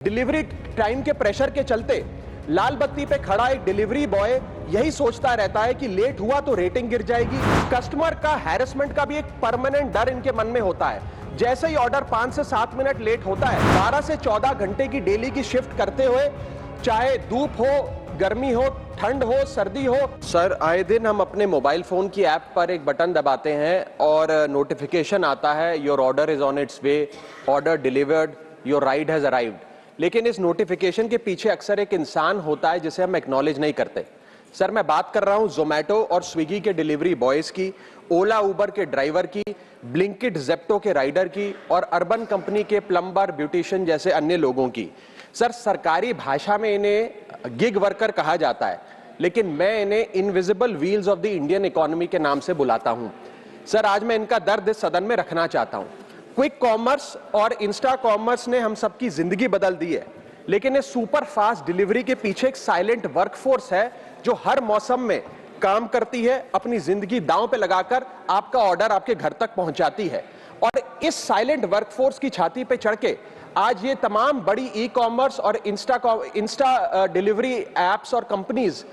Delivery time के pressure के चलते लाल बत्ती पे खड़ा एक डिलीवरी बॉय यही सोचता रहता है कि लेट हुआ तो रेटिंग गिर जाएगी। कस्टमर का हैरेसमेंट का भी एक परमानेंट डर इनके मन में होता है। जैसे ही ऑर्डर 5 से 7 मिनट लेट होता है, 12 से 14 घंटे की डेली की शिफ्ट करते हुए, चाहे धूप हो, गर्मी हो, ठंड हो, सर्दी हो। सर, आए दिन हम अपने मोबाइल फोन की ऐप पर एक बटन दबाते हैं और नोटिफिकेशन आता है, your order is on it's way, order delivered, your ride has arrived. लेकिन इस नोटिफिकेशन के पीछे अक्सर एक इंसान होता है जिसे हम एक्नॉलेज नहीं करते। सर, मैं बात कर रहा हूं जोमेटो और स्विगी के डिलीवरी बॉयज की, ओला उबर के ड्राइवर की, ब्लिंकिट जेप्टो के राइडर की और अर्बन कंपनी के प्लम्बर, ब्यूटिशियन जैसे अन्य लोगों की। सर, सरकारी भाषा में इन्हें गिग वर्कर कहा जाता है, लेकिन मैं इन्हें invisible wheels of the Indian economy के नाम से बुलाता हूं। सर, आज मैं इनका दर्द इस सदन में रखना चाहता हूं। क्विक कॉमर्स और इंस्टा कॉमर्स ने हम सबकी जिंदगी बदल दी है, लेकिन इस सुपर फास्ट डिलीवरी के पीछे एक साइलेंट वर्कफोर्स है जो हर मौसम में काम करती है, अपनी जिंदगी दांव पे लगाकर आपका ऑर्डर आपके घर तक पहुंचाती है। और इस साइलेंट वर्कफोर्स की छाती पे चढ़ के आज ये तमाम बड़ी ई कॉमर्स और इंस्टा डिलीवरी एप्स और कंपनीज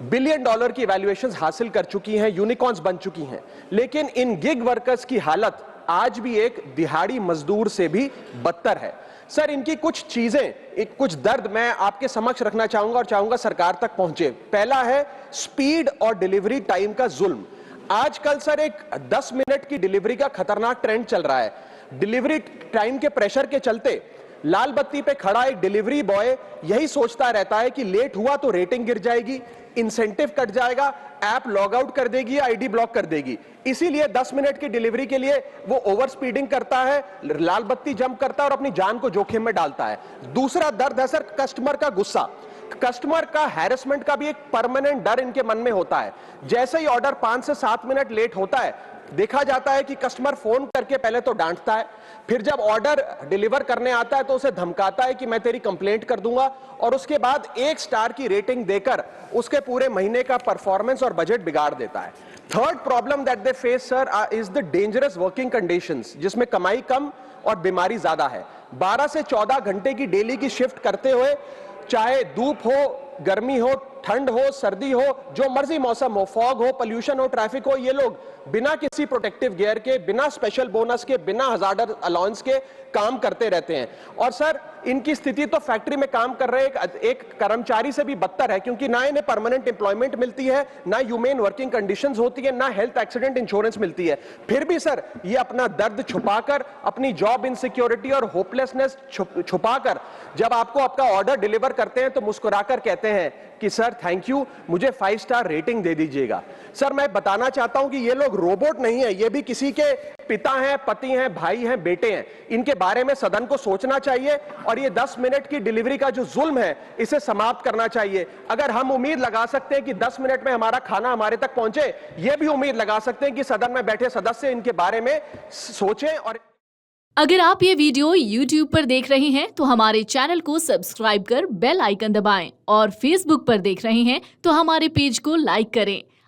बिलियन डॉलर की वैल्यूएशंस हासिल कर चुकी हैं, यूनिकॉर्न्स बन चुकी हैं। लेकिन इन गिग वर्कर्स की हालत आज भी एक दिहाड़ी मजदूर से भी बदतर है। सर, इनकी कुछ चीजें, कुछ दर्द मैं आपके समक्ष रखना चाहूंगा और चाहूंगा सरकार तक पहुंचे। पहला है स्पीड और डिलीवरी टाइम का जुल्म। आजकल सर एक 10 मिनट की डिलीवरी का खतरनाक ट्रेंड चल रहा है। डिलीवरी टाइम के प्रेशर के चलते लाल बत्ती पे खड़ा एक डिलीवरी बॉय यही सोचता रहता है कि लेट हुआ तो रेटिंग गिर जाएगी, इंसेंटिव कट जाएगा, ऐप लॉग आउट कर देगी, आईडी ब्लॉक कर देगी। इसीलिए 10 मिनट की डिलीवरी के लिए वो ओवर स्पीडिंग करता है, लाल बत्ती जंप करता है और अपनी जान को जोखिम में डालता है। दूसरा दर्द है सर कस्टमर का गुस्सा। कस्टमर का हैरेसमेंट का भी एक परमानेंट डर इनके मन में होता है। जैसे ही ऑर्डर 5 से 7 मिनट लेट होता है, देखा जाता है कि कस्टमर फोन करके पहले तो डांटता है, फिर जब ऑर्डर डिलीवर करने आता है तो उसे धमकाता है कि मैं तेरी कंप्लेंट कर दूंगा, और उसके बाद 1 स्टार की रेटिंग देकर उसके पूरे महीने का परफॉर्मेंस और बजट बिगाड़ देता है। Third problem that they face sir is the dangerous working conditions, जिसमें कमाई कम और बीमारी ज्यादा है। 12 से 14 घंटे की डेली की शिफ्ट करते हुए, चाहे धूप हो, गर्मी हो, ठंड हो, सर्दी हो, जो मर्जी मौसम हो, फॉग हो, पोल्यूशन हो, ट्रैफिक हो, ये लोग बिना किसी प्रोटेक्टिव गियर के, बिना स्पेशल बोनस के, बिना हजार्डर अलाउंस के काम करते रहते हैं। और सर, इनकी स्थिति तो फैक्ट्री में काम कर रहे एक कर्मचारी से भी बदतर है, क्योंकि ना इन्हें परमानेंट एम्प्लॉयमेंट मिलती है, ना ह्यूमेन वर्किंग कंडीशंस होती है, ना हेल्थ एक्सीडेंट इंश्योरेंस मिलती है। फिर भी सर ये अपना दर्द छुपाकर, अपनी जॉब इनसिक्योरिटी और होपलेसनेस छुपाकर जब आपको आपका ऑर्डर डिलीवर करते हैं तो मुस्कुराकर कहते हैं कि सर थैंक यू, मुझे 5 स्टार रेटिंग दे दीजिएगा। सर, मैं बताना चाहता हूं कि ये लोग रोबोट नहीं है, ये भी किसी के पिता हैं, पति हैं, भाई हैं, बेटे हैं। इनके बारे में सदन को सोचना चाहिए और ये 10 मिनट की डिलीवरी का जो जुल्म है इसे समाप्त करना चाहिए। अगर हम उम्मीद लगा सकते हैं कि 10 मिनट में हमारा खाना हमारे तक पहुंचे, ये भी उम्मीद लगा सकते हैं कि सदन में बैठे सदस्य इनके बारे में सोचें। और अगर आप ये वीडियो YouTube पर देख रहे हैं तो हमारे चैनल को सब्सक्राइब कर बेल आइकन दबाएं, और Facebook पर देख रहे हैं तो हमारे पेज को लाइक करें।